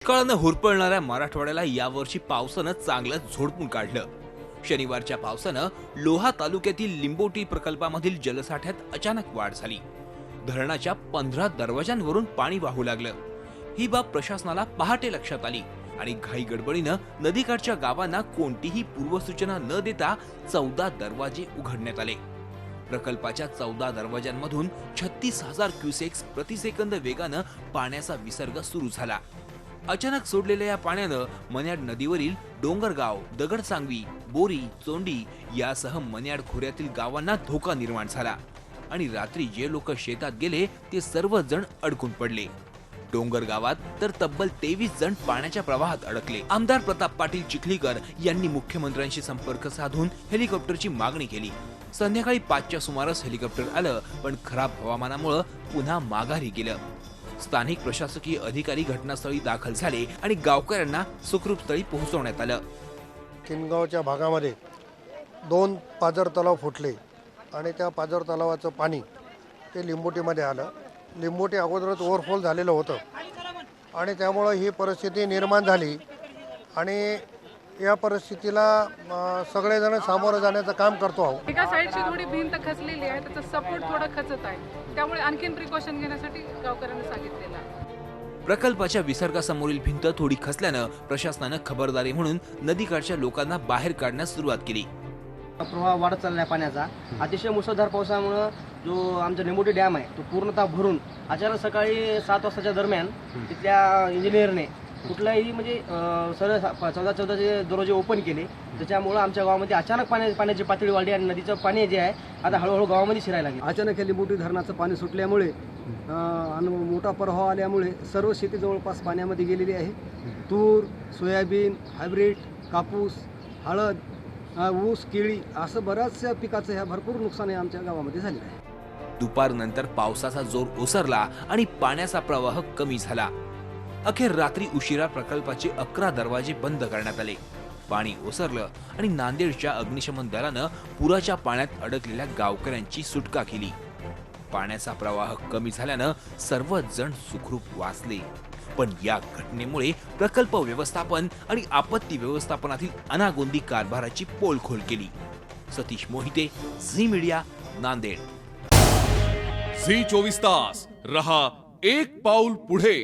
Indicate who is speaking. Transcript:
Speaker 1: दुष्काळानं हुरपळणाऱ्या मराठवाड्याला यावर्षी पावसानं चांगलंच झोडपून काढलं। शनिवारच्या पावसानं लोहा तालुक्यातील लिंबोटी प्रकल्पामधील जलसाठ्यात अचानक वाढ झाली। धरणाच्या 15 दरवाजांवरून पाणी वाहू लागलं। ही बाब प्रशासनाला पहाटे लक्षात आली आणि घाई गडबडीनं नदीकाठच्या गावांना कोणतीही पूर्वसूचना न देता 14 दरवाजे उघडण्यात आले। प्रकल्पाच्या 14 दरवाजांमधून 36,000 क्युसेक्स प्रतिसेकंद वेगानं पाण्याचा विसर्ग सुरू झाला। अचानक सोडलेल्या या पाण्यानं मन्याड नदीवरील डोंगरगाव, दगडसांगवी, बोरी, चोंडी यासह मन्याड खोऱ्यातील गावांना धोका निर्माण झाला आणि रात्री जे लोक शेतात गेले ते सर्व जण अडकून पडले। डोंगर गावात तर तब्बल 23 जण पाण्याच्या प्रवाहात अडकले। आमदार प्रताप पाटील चिखलीकर यांनी मुख्यमंत्र्यांशी संपर्क साधून हेलिकॉप्टरची मागणी केली। संध्याकाळी 5च्या सुमारास हेलिकॉप्टर आलं, पण खराब हवामानामुळे पुन्हा माघारी गेलं। स्थानिक प्रशासकीय अधिकारी घटनास्थळी दाखल झाले आणि गावकऱ्यांना सुखरूप स्थळी पोहोचवण्यात आलं।
Speaker 2: किनगावच्या भागामध्ये 2 पाझर तलाव फुटले आणि त्या पाझर तलावाचं पाणी ते लिंबोटीमध्ये आलं। लिंबोटी अगोदरच ओव्हरफ्लो झालेलं होतं आणि त्यामुळं ही परिस्थिती निर्माण झाली आणि या परिस्थितीला सगळेजण सामोरं जाण्याचं काम करतो आहोत।
Speaker 3: एका साईडची थोडी भिंत खचलेली आहे, त्याचा सपोर्ट थोडा खचत आहे, त्यामुळे आणखीन प्रिकॉशन घेण्यासाठी गावकऱ्यांना सांगितलेलं आहे।
Speaker 1: प्रकल्पाच्या विसर्गासमोरील भिंत थोडी खचल्यानं प्रशासनानं खबरदारी म्हणून नदीकाठच्या लोकांना बाहेर काढण्यास सुरुवात केली।
Speaker 4: प्रवाह वाढत चालला आहे पाण्याचा। अतिशय मुसळधार पावसामुळे जो आमचा लिंबोटी डॅम आहे तो पूर्णतः भरून अचानक सकाळी 7 वाजताच्या दरम्यान तिथल्या इंजिनियरने कुठलाही म्हणजे 14 दरवाजे ओपन केले, त्याच्यामुळे आमच्या गावामध्ये अचानक पाण्याची पातळी वाढली आणि नदीचं पाणी जे आहे आता हळूहळू गावामध्ये शिरायला लागले।
Speaker 5: अचानक हे लिंबोटी धरणाचं पाणी सुटल्यामुळे आणि मोठा प्रवाह आल्यामुळे सर्व शेती जवळपास पाण्यामध्ये गेलेली आहे। तूर, सोयाबीन, हायब्रिड, कापूस, हळद, ऊस, केळी असं बऱ्याचशा पिकाचं ह्या भरपूर नुकसान आमच्या गावामध्ये झालेलं आहे।
Speaker 1: दुपारनंतर पावसाचा जोर ओसरला आणि पाण्याचा प्रवाह कमी झाला। अखेर रात्री उशिरा प्रकल्पाचे 11 दरवाजे बंद करण्यात आले। पाणी ओसरलं आणि नांदेडच्या अग्निशमन दलानं पुराच्या पाण्यात अडकलेल्या गावकऱ्यांची सुटका केली। पाण्याचा प्रवाह कमी झाल्यानं सर्वच जण सुखरूप वाचले। पण या घटनेमुळे प्रकल्प व्यवस्थापन आणि आपत्ती व्यवस्थापनातील अनागोंदी कारभाराची पोलखोल केली। सतीश मोहिते, झी मीडिया, नांदेड।
Speaker 6: झी 24 तास रहा एक पाऊल पुढे।